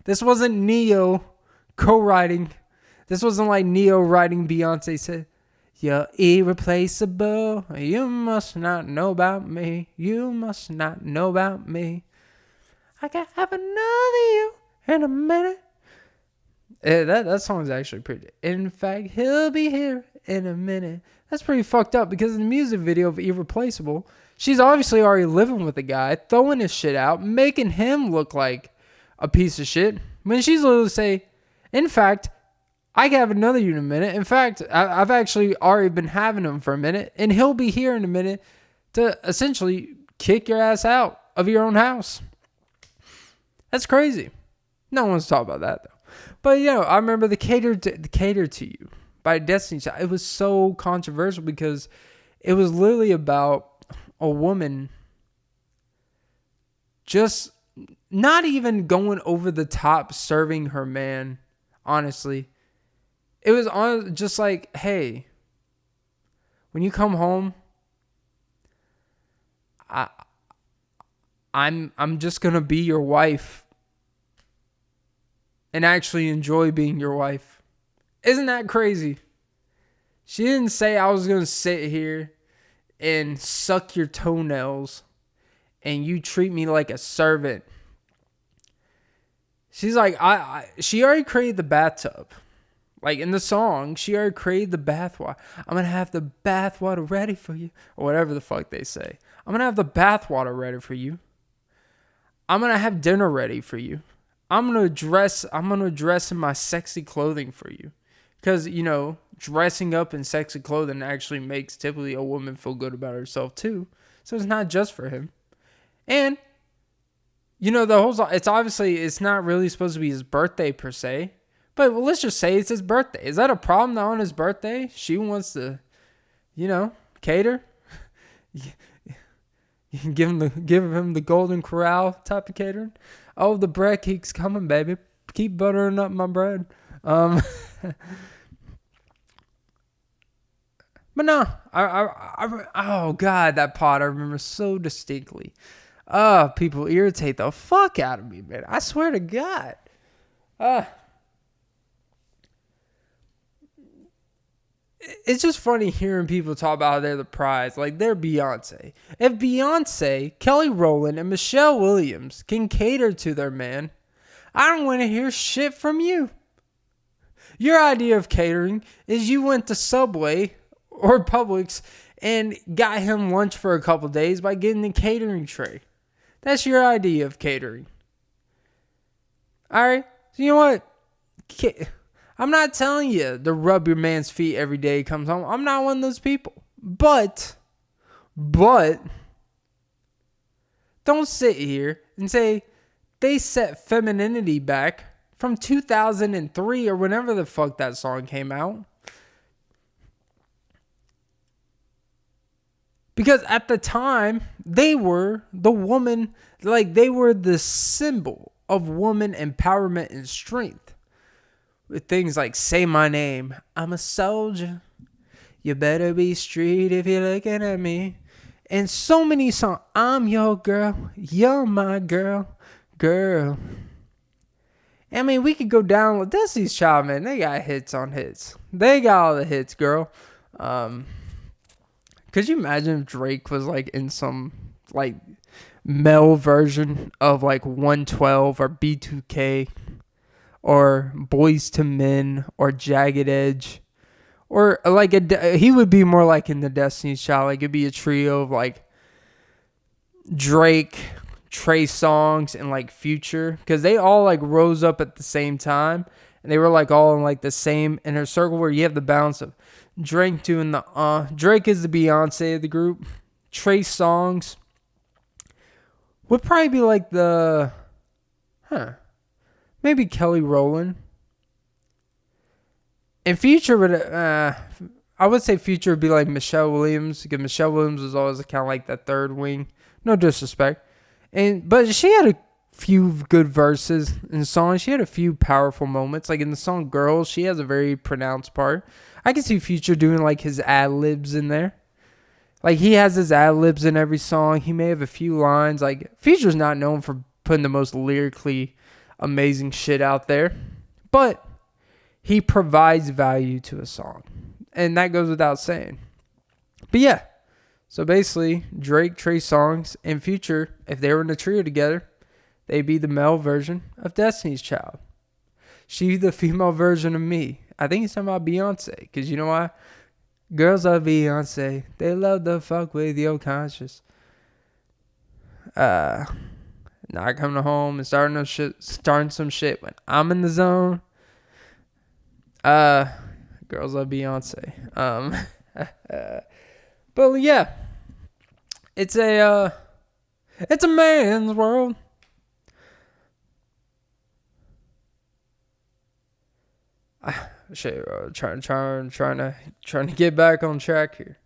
This wasn't Neo co-writing. This wasn't like Neo writing Beyonce said, "You're irreplaceable. You must not know about me. You must not know about me. I can have another you in a minute." That song's actually pretty. In fact, he'll be here in a minute. That's pretty fucked up, because in the music video of Irreplaceable, she's obviously already living with the guy, throwing his shit out, making him look like a piece of shit. When she's literally say, in fact, I can have another you in a minute. In fact, I've actually already been having him for a minute, and he'll be here in a minute to essentially kick your ass out of your own house. That's crazy. No one's talking about that, though. But, I remember the Cater to You by Destiny's Child. It was so controversial because it was literally about a woman just not even going over the top serving her man, honestly. It was just like, hey, when you come home, I'm just gonna be your wife and actually enjoy being your wife. Isn't that crazy? She didn't say I was gonna sit here and suck your toenails and you treat me like a servant. She's like, she already created the bathtub. Like in the song, she already created the bathwater. I'm going to have the bathwater ready for you. Or whatever the fuck they say. I'm going to have the bathwater ready for you. I'm going to have dinner ready for you. I'm going to dress in my sexy clothing for you. Because, you know, dressing up in sexy clothing actually makes typically a woman feel good about herself too. So it's not just for him. And, you know, it's not really supposed to be his birthday per se. But let's just say it's his birthday. Is that a problem that on his birthday she wants to, you know, cater? give him the golden corral type of catering. Oh, the bread keeps coming, baby. Keep buttering up my bread. But no, oh God, that pot I remember so distinctly. People irritate the fuck out of me, man. I swear to God. It's just funny hearing people talk about how they're the prize. Like, they're Beyonce. If Beyonce, Kelly Rowland, and Michelle Williams can cater to their man, I don't want to hear shit from you. Your idea of catering is you went to Subway or Publix and got him lunch for a couple days by getting the catering tray. That's your idea of catering. Alright? So you know what? I'm not telling you to rub your man's feet every day he comes home. I'm not one of those people. But, don't sit here and say they set femininity back from 2003 or whenever the fuck that song came out. Because at the time, they were the woman, like they were the symbol of woman empowerment and strength. With things like Say My Name, I'm a soldier, you better be street if you're looking at me. And so many songs, I'm your girl, you're my girl. I mean, we could go down with Destiny's Child, man. They got hits on hits. They got all the hits, girl. Could you imagine if Drake was like in some like male version of like 112 or B2K? Or Boys to Men, or Jagged Edge, or like he would be more like in the Destiny's Child. Like it'd be a trio of like Drake, Trey Songz, and like Future, because they all like rose up at the same time, and they were like all in like the same inner circle where you have the balance of Drake doing the Drake is the Beyonce of the group. Trey Songz would probably be like the maybe Kelly Rowland. And Future would, I would say Future would be like Michelle Williams, because Michelle Williams was always kind of like that third wing. No disrespect. But she had a few good verses in the song. She had a few powerful moments. Like in the song Girls, she has a very pronounced part. I can see Future doing like his ad-libs in there. Like he has his ad-libs in every song. He may have a few lines. Like Future's not known for putting the most lyrically amazing shit out there, but he provides value to a song, and that goes without saying. But yeah, so basically Drake, Trey Songz, and Future, if they were in a trio together, they'd be the male version of Destiny's Child. She the female version of me. I think it's talking about Beyonce, because you know why? Girls love Beyonce. They love the fuck with your conscience. Not coming home and starting some shit when I'm in the zone. Girls love Beyonce. But yeah, it's a man's world. Shit, trying to get back on track here.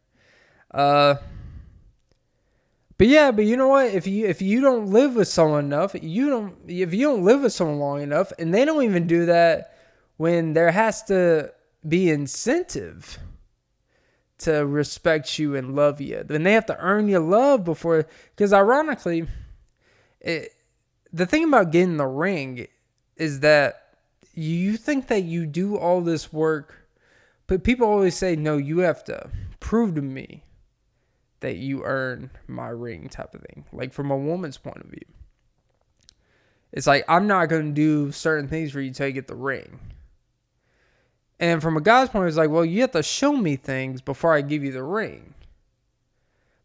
But you know what? If you don't live with someone enough, if you don't live with someone long enough, and they don't even do that when there has to be incentive to respect you and love you. Then they have to earn your love before, because ironically, the thing about getting the ring is that you think that you do all this work, but people always say, no, you have to prove to me that you earn my ring type of thing. Like from a woman's point of view. It's like, I'm not going to do certain things for you till you get the ring. And from a guy's point, it's like, well, you have to show me things before I give you the ring.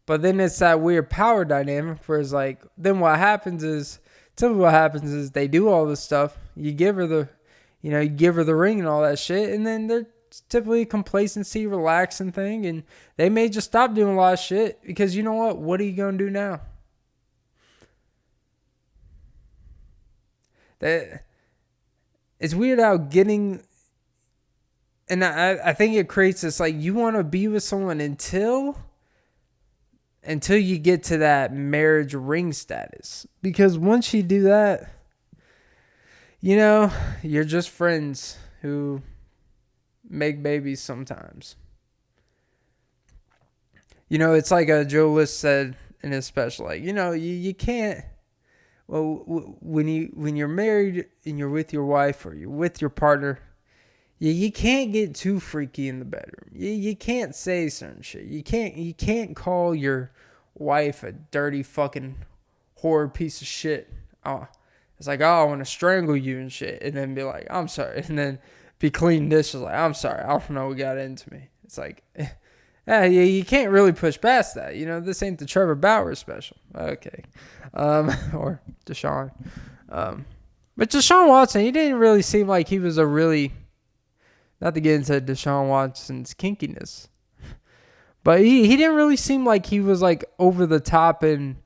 But then it's that weird power dynamic where it's like, then what happens is, typically what happens is they do all this stuff. You give her the ring and all that shit. And then they're typically complacency, relaxing thing. And they may just stop doing a lot of shit because you know what? What are you going to do now? It's weird how getting... And I think it creates this, like, you want to be with someone until you get to that marriage ring status. Because once you do that, you're just friends who make babies sometimes. It's like Joe List said in his special, like, you can't, well, when you're married and you're with your wife or you're with your partner, you can't get too freaky in the bedroom. You can't say certain shit. You can't call your wife a dirty fucking whore piece of shit. Oh, it's like, I want to strangle you and shit. And then be like, I'm sorry. And then be clean dishes like, I'm sorry. I don't know what got into me. It's like, you can't really push past that. This ain't the Trevor Bauer special. Okay. Or Deshaun. But Deshaun Watson, he didn't really seem like he was a really... Not to get into Deshaun Watson's kinkiness. But he didn't really seem like he was like over the top in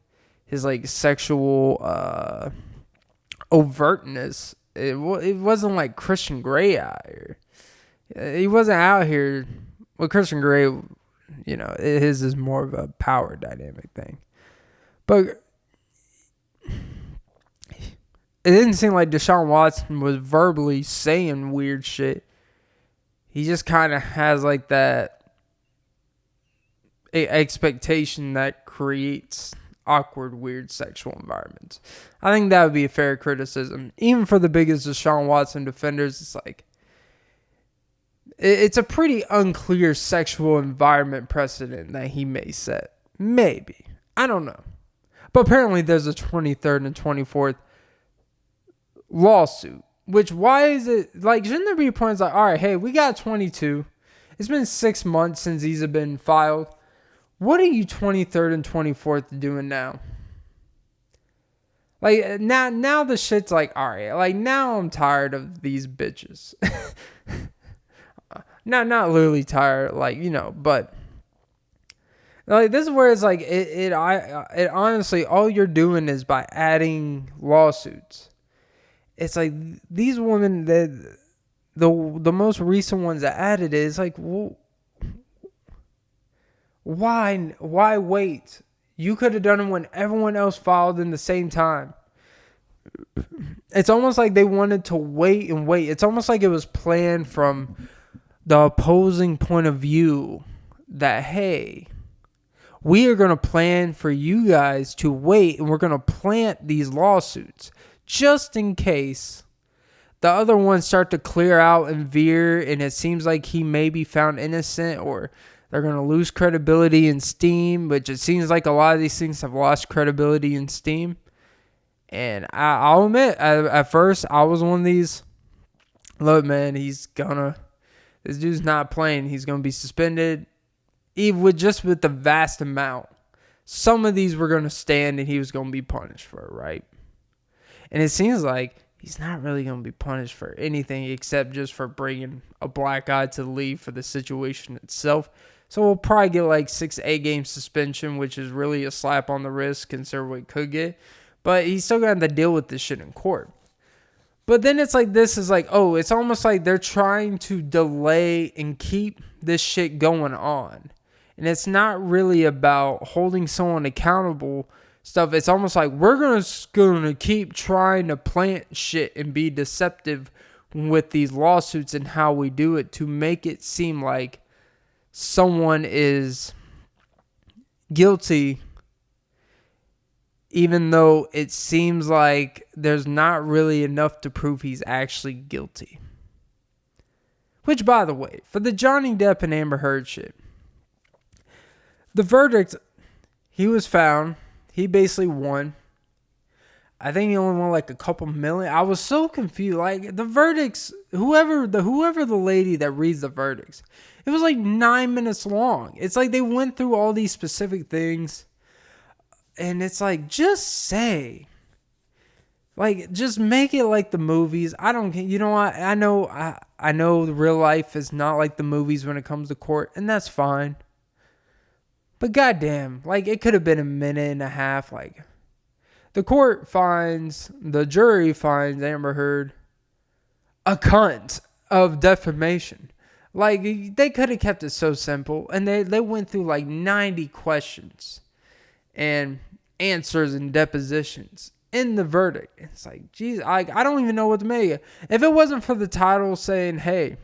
his like sexual overtness. It wasn't like Christian Grey out here. He wasn't out here. Well, Christian Grey, his is more of a power dynamic thing. But it didn't seem like Deshaun Watson was verbally saying weird shit. He just kind of has like that expectation that creates awkward, weird sexual environments. I think that would be a fair criticism. Even for the biggest Deshaun Watson defenders, it's like, it's a pretty unclear sexual environment precedent that he may set. Maybe. I don't know. But apparently there's a 23rd and 24th lawsuit. Which, why is it, like, shouldn't there be points like, all right, hey, we got 22. It's been 6 months since these have been filed. What are you 23rd and 24th doing now? Like, now the shit's like, all right, like, now I'm tired of these bitches. Not literally tired, like, but, like, this is where it's like, it honestly, all you're doing is by adding lawsuits. It's like these women, the most recent ones that added it, is like, well, why wait? You could have done it when everyone else filed in the same time. It's almost like they wanted to wait and wait. It's almost like it was planned from the opposing point of view that, hey, we are going to plan for you guys to wait and we're going to plant these lawsuits. Just in case the other ones start to clear out and veer and it seems like he may be found innocent or they're going to lose credibility and steam, which it seems like a lot of these things have lost credibility and steam. And I'll admit, at first, I was one of these, look, man, this dude's not playing. He's going to be suspended, even with the vast amount. Some of these were going to stand and he was going to be punished for it, right? And it seems like he's not really going to be punished for anything except just for bringing a black guy to the league for the situation itself. So we'll probably get like 6 to 8 game suspension, which is really a slap on the wrist considering what he could get. But he's still going to have to deal with this shit in court. But then it's like, this is like, oh, it's almost like they're trying to delay and keep this shit going on. And it's not really about holding someone accountable stuff. It's almost like we're gonna keep trying to plant shit and be deceptive with these lawsuits and how we do it to make it seem like someone is guilty even though it seems like there's not really enough to prove he's actually guilty. Which, by the way, for the Johnny Depp and Amber Heard shit, the verdict, he was found. He basically won. I think he only won like a couple million. I was so confused. Like, the verdicts, whoever the lady that reads the verdicts, it was like 9 minutes long. It's like they went through all these specific things. And it's like, just say. Like, just make it like the movies. I don't, you know what? I know the real life is not like the movies when it comes to court, and that's fine. But goddamn, like, it could have been a minute and a half. Like, the jury finds Amber Heard a cunt of defamation. Like, they could have kept it so simple, and they went through like 90 questions and answers and depositions in the verdict. It's like, geez, I don't even know what to make. If it wasn't for the title saying, hey,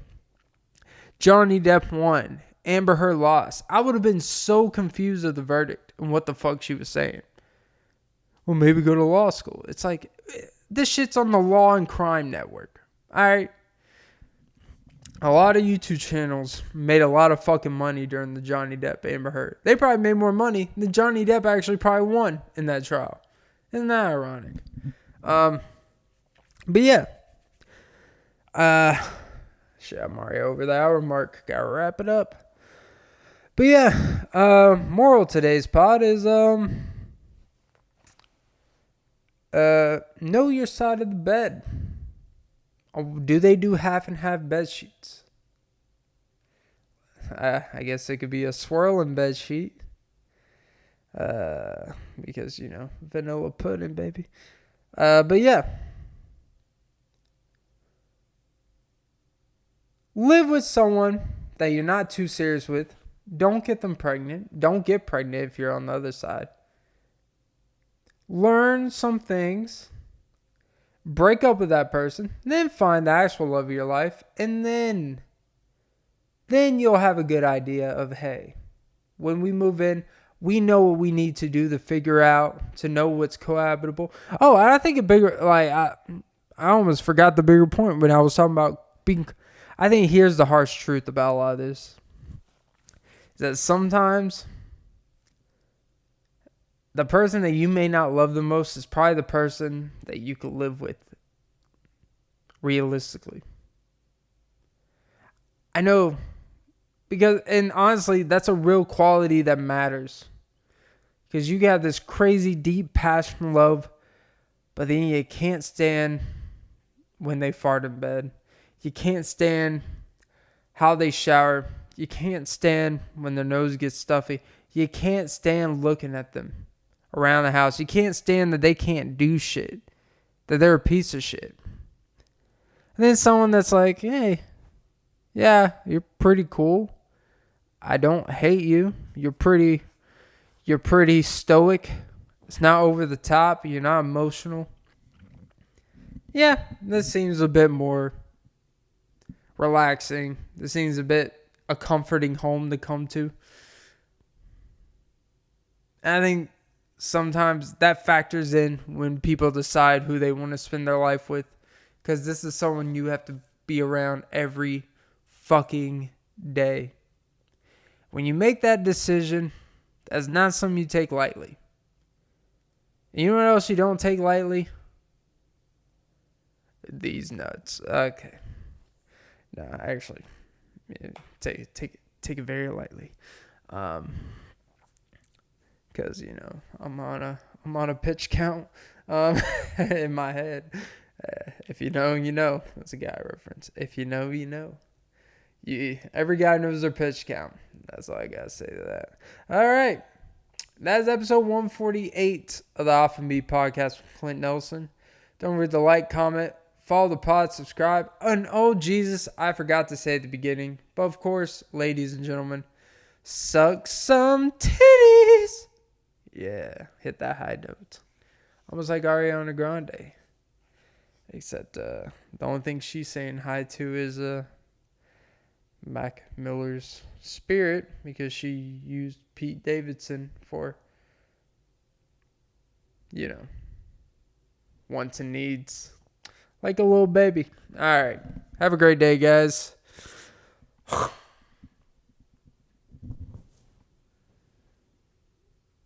Johnny Depp won, Amber Heard lost, I would have been so confused of the verdict and what the fuck she was saying. Well, maybe go to law school. It's like, this shit's on the Law and Crime Network. All right. A lot of YouTube channels made a lot of fucking money during the Johnny Depp Amber Heard. They probably made more money than Johnny Depp actually probably won in that trial. Isn't that ironic? But yeah. Shit, I'm already over the hour mark. Gotta wrap it up. But yeah. Moral of today's pod is know your side of the bed. Do they do half and half bed sheets? I guess it could be a swirling bed sheet. Because, vanilla pudding, baby. But yeah. Live with someone that you're not too serious with. Don't get them pregnant. Don't get pregnant if you're on the other side. Learn some things. Break up with that person, then find the actual love of your life, and then you'll have a good idea of, hey, when we move in, we know what we need to do to figure out, to know what's cohabitable. Oh, and I think I almost forgot the bigger point when I was talking about being, I think here's the harsh truth about a lot of this, is that sometimes the person that you may not love the most is probably the person that you could live with, realistically. I know, and honestly, that's a real quality that matters. Because you got this crazy, deep passion love, but then you can't stand when they fart in bed. You can't stand how they shower. You can't stand when their nose gets stuffy. You can't stand looking at them around the house. You can't stand that they can't do shit, that they're a piece of shit. And then someone that's like, hey, yeah, you're pretty cool. I don't hate you. You're pretty stoic. It's not over the top. You're not emotional. Yeah, this seems a bit more relaxing. This seems a comforting home to come to. And I think sometimes that factors in when people decide who they want to spend their life with. Because this is someone you have to be around every fucking day. When you make that decision, that's not something you take lightly. And you know what else you don't take lightly? These nuts. Okay. No, actually, take it very lightly. Because I'm on a pitch count in my head. If you know, you know. That's a guy reference. If you know, you know. Every guy knows their pitch count. That's all I gotta say to that. All right, that's episode 148 of the Off and Beat podcast with Clint Nelson. Don't forget to like, comment, follow the pod, subscribe. And oh Jesus, I forgot to say at the beginning, but of course, ladies and gentlemen, suck some titties. Yeah, hit that high note. Almost like Ariana Grande. Except the only thing she's saying hi to is Mac Miller's spirit because she used Pete Davidson for, wants and needs. Like a little baby. All right. Have a great day, guys.